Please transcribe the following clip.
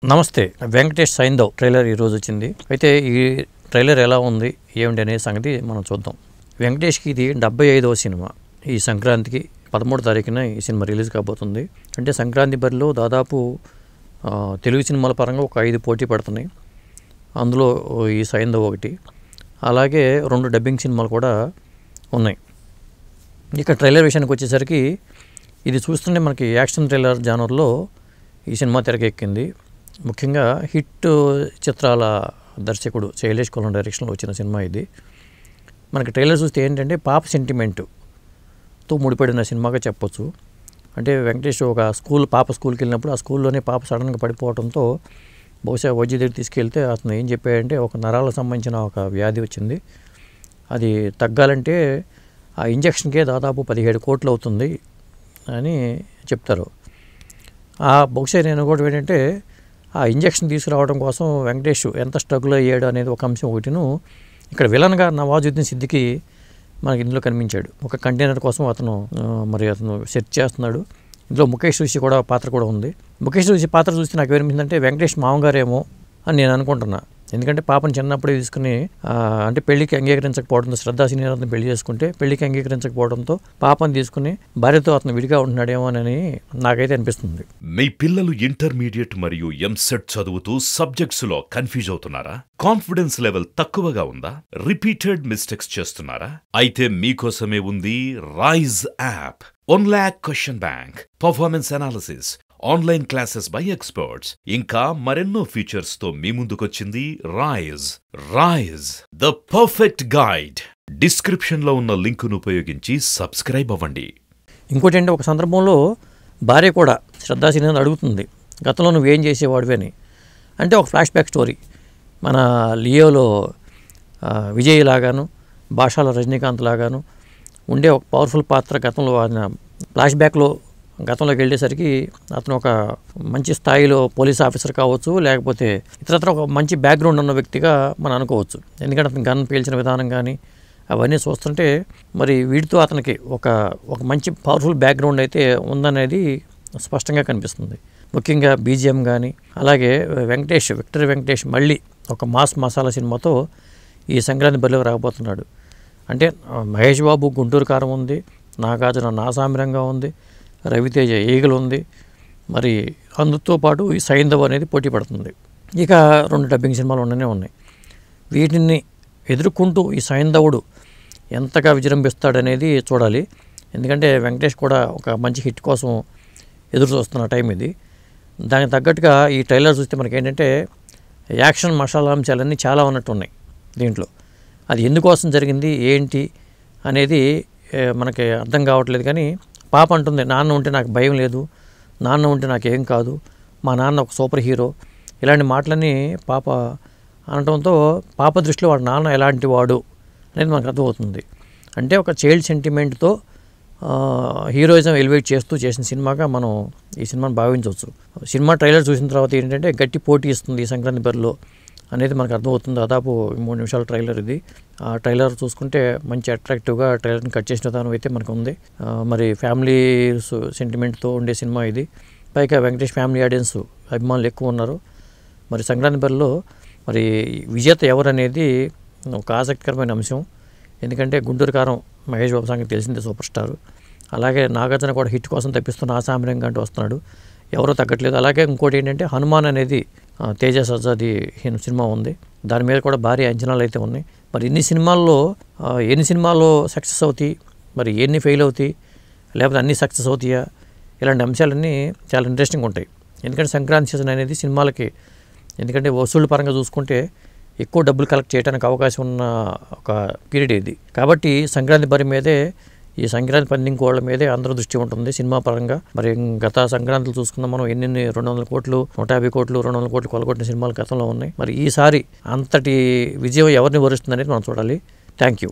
నమస్తే. 'వెంకటేష్ సైంధవ్' ట్రైలర్ ఈరోజు వచ్చింది. అయితే ఈ ట్రైలర్ ఎలా ఉంది ఏమిటి అనే సంగతి మనం చూద్దాం. వెంకటేష్కి ఇది 75వ సినిమా. ఈ సంక్రాంతికి 13వ తారీఖున ఈ సినిమా రిలీజ్ కాబోతుంది. అంటే సంక్రాంతి బరిలో దాదాపు తెలుగు సినిమాల పరంగా ఒక 5 పోటీ పడుతున్నాయి. అందులో ఈ సైంధవ్ ఒకటి. అలాగే 2 డబ్బింగ్ సినిమాలు కూడా ఉన్నాయి. ఇక ట్రైలర్ విషయానికి వచ్చేసరికి ఇది చూస్తుంటే మనకి యాక్షన్ ట్రైలర్ జానర్లో ఈ సినిమా తెరకెక్కింది. ముఖ్యంగా హిట్ చిత్రాల దర్శకుడు శైలేష్ కొల్లం డైరెక్షన్లో వచ్చిన సినిమా ఇది. మనకి ట్రైలర్ చూస్తే ఏంటంటే పాప సెంటిమెంటుతో ముడిపడిన సినిమాగా చెప్పొచ్చు. అంటే వెంకటేష్ ఒక పాప స్కూల్కి వెళ్ళినప్పుడు ఆ స్కూల్లోనే పాప సడన్గా పడిపోవడంతో బహుశా వైద్య దగ్గర తీసుకెళ్తే అతను ఏం చెప్పాడంటే ఒక నరాలకు సంబంధించిన ఒక వ్యాధి వచ్చింది, అది తగ్గాలంటే ఆ ఇంజక్షన్కే దాదాపు 17 కోట్లు అవుతుంది అని చెప్తారు. బహుశా నేను కూడా ఏంటంటే ఆ ఇంజక్షన్ తీసుకురావడం కోసం వెంకటేష్ ఎంత స్ట్రగుల్ అయ్యాడు అనేది ఒక అంశం ఒకటిను. ఇక్కడ విలన్గా నవాజుద్దీన్ సిద్దికి మనకి ఇందులో కనిపించాడు. ఒక కంటైనర్ కోసం అతను సెర్చ్ చేస్తున్నాడు. ఇందులో ముఖేష్ ఋషి కూడా పాత్ర కూడా ఉంది. ముఖేష్ ఋషి పాత్ర చూస్తే నాకు ఏమనిపించిందంటే వెంకటేష్ మామగారేమో అని నేను అనుకుంటున్నా. ఎందుకంటే పాపను చిన్నప్పుడే తీసుకుని అంటే పెళ్లికి అంగీకరించకపోవడంతో శ్రద్ధా శ్రీనివాసన్ పెళ్లి చేసుకుంటే పెళ్లికి అంగీకరించకపోవడంతో పాపను తీసుకుని భార్యతో అతను విడిగా ఉంటున్నాడేమో అని నాకైతే అనిపిస్తుంది. మీ పిల్లలు ఇంటర్మీడియట్ మరియు ఎంసెట్ చదువుతూ సబ్జెక్ట్స్ లో కన్ఫ్యూజ్ అవుతున్నారా? కాన్ఫిడెన్స్ లెవెల్ తక్కువగా ఉందా? రిపీటెడ్ మిస్టేక్స్ చేస్తున్నారా? అయితే మీకోసమే ఉంది Rise app. 1 lakh question bank, performance analysis, online classes by experts, ఇంకా మరెన్నో ఫీచర్స్ తో మీ ముందుకొచ్చింది Rise the perfect guide. Description లో ఉన్న లింకును ఉపయోగించి సబ్స్క్రైబ్ అవ్వండి. ఇంకోటి అంటే ఒక సందర్భంలో భార్య కూడా శ్రద్ధా శ్రీనివాసన్ అడుగుతుంది, గతంలో నువ్వేం చేసేవాడివి అని. అంటే ఒక ఫ్లాష్ బ్యాక్ స్టోరీ మన లియోలో విజయ్ లాగాను భాషాలో రజనీకాంత్ లాగాను ఉండే ఒక పవర్ఫుల్ పాత్ర గతంలో ఆయన ఫ్లాష్ బ్యాక్లో గతంలోకి వెళ్ళేసరికి అతను ఒక మంచి స్థాయిలో పోలీస్ ఆఫీసర్ కావచ్చు, లేకపోతే ఇతరత్ర ఒక మంచి బ్యాక్గ్రౌండ్ ఉన్న వ్యక్తిగా మనం అనుకోవచ్చు. ఎందుకంటే అతను గన్ పేల్చిన విధానం కానీ అవన్నీ చూస్తుంటే మరి వీటితో అతనికి ఒక మంచి పవర్ఫుల్ బ్యాక్గ్రౌండ్ అయితే ఉందనేది స్పష్టంగా కనిపిస్తుంది. ముఖ్యంగా బీజిఎం కానీ అలాగే విక్టర్ వెంకటేష్ మళ్ళీ ఒక మాస్ మసాలా సినిమాతో ఈ సంక్రాంతి బరిలోకి రాకపోతున్నాడు. అంటే మహేష్ బాబు గుంటూరు కారం ఉంది, నాగార్జున నా సామిరంగా ఉంది, రవితేజ ఈగలు ఉంది, మరి అందుతో పాటు ఈ సైంధవ్ అనేది పోటీ పడుతుంది. ఇక 2 డబ్బింగ్ సినిమాలు ఉన్నాయి. వీటిని ఎదుర్కొంటూ ఈ సైంధవుడు ఎంతగా విజృంభిస్తాడనేది చూడాలి. ఎందుకంటే వెంకటేష్ కూడా ఒక మంచి హిట్ కోసం ఎదురు చూస్తున్న టైం ఇది. దానికి తగ్గట్టుగా ఈ ట్రైలర్ చూస్తే మనకి ఏంటంటే యాక్షన్ మసాలా అంశాలన్నీ చాలా ఉన్నట్టు ఉన్నాయి దీంట్లో. అది ఎందుకోసం జరిగింది ఏంటి అనేది మనకి అర్థం కావట్లేదు. కానీ పాప అంటుంది, నాన్న ఉంటే నాకు భయం లేదు, నాన్న ఉంటే నాకేం కాదు, మా నాన్న ఒక సూపర్ హీరో, ఇలాంటి మాటలన్నీ పాప అనడంతో పాప దృష్టిలో వాడు నాన్న ఎలాంటి వాడు అనేది మనకు అర్థమవుతుంది. అంటే ఒక చైల్డ్ సెంటిమెంట్తో హీరోయిజం ఎలివేట్ చేసిన సినిమాగా మనం ఈ సినిమాని భావించవచ్చు. సినిమా ట్రైలర్ చూసిన తర్వాత ఏంటంటే గట్టి పోటీ ఇస్తుంది ఈ సంక్రాంతి బరిలో అనేది మనకు అర్థమవుతుంది. దాదాపు 3 నిమిషాల ట్రైలర్ ఇది. ఆ ట్రైలర్ చూసుకుంటే మంచి అట్రాక్టివ్గా ట్రైలర్ని కట్ చేసిన విధానం అయితే మనకు ఉంది. మరి ఫ్యామిలీ సెంటిమెంట్తో ఉండే సినిమా ఇది. పైగా వెంకటేష్ ఫ్యామిలీ ఆడియన్స్ అభిమానులు ఎక్కువ ఉన్నారు. మరి సంక్రాంతి బరిలో మరి విజేత ఎవరనేది ఒక ఆసక్తికరమైన అంశం. ఎందుకంటే గుంటూరు కారం మహేష్ బాబు సంగతి తెలిసిందే, సూపర్ స్టార్. అలాగే నాగార్జున కూడా హిట్ కోసం తప్పిస్తున్న ఆసామిరంగా అంటూ వస్తున్నాడు, ఎవరో తగ్గట్లేదు. అలాగే ఇంకోటి ఏంటంటే హనుమాన్ అనేది తేజ సజ్జాది సినిమా ఉంది, దాని మీద కూడా భారీ అంచనాలు అయితే ఉన్నాయి. మరి ఎన్ని సినిమాల్లో సక్సెస్ అవుతాయి, మరి ఎన్ని ఫెయిల్ అవుతాయి, లేకపోతే అన్నీ సక్సెస్ అవుతాయా, ఇలాంటి అంశాలన్నీ చాలా ఇంట్రెస్టింగ్ ఉంటాయి. ఎందుకంటే సంక్రాంతి సీజన్ అనేది సినిమాలకి ఎందుకంటే వసూళ్ళ పరంగా చూసుకుంటే ఎక్కువ డబ్బులు కలెక్ట్ చేయడానికి అవకాశం ఉన్న ఒక పీరియడ్ ఇది. కాబట్టి సంక్రాంతి బరి మీదే ఈ సంక్రాంతి పందింగ్ కోళ్ల మీదే అందరూ దృష్టి ఉంటుంది సినిమా పరంగా. మరి గత సంక్రాంతులు చూసుకున్నాం మనం, ఎన్ని 200 కోట్లు 150 కోట్లు 200 కోట్లు కొలగొట్టిన సినిమాలు గతంలో ఉన్నాయి. మరి ఈసారి అంతటి విజయం ఎవరిని వరుస్తుంది అనేది మనం చూడాలి. Thank you.